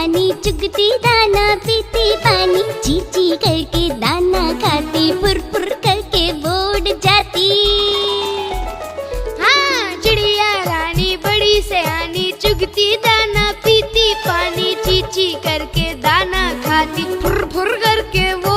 रानी चुगती दाना पीती पानी, ची ची करके दाना खाती, फुर फुर करके बोर्ड जाती। हाँ, चिड़िया रानी बड़ी सयानी, चुगती दाना पीती पानी, ची ची करके दाना खाती, फुर फुर करके वो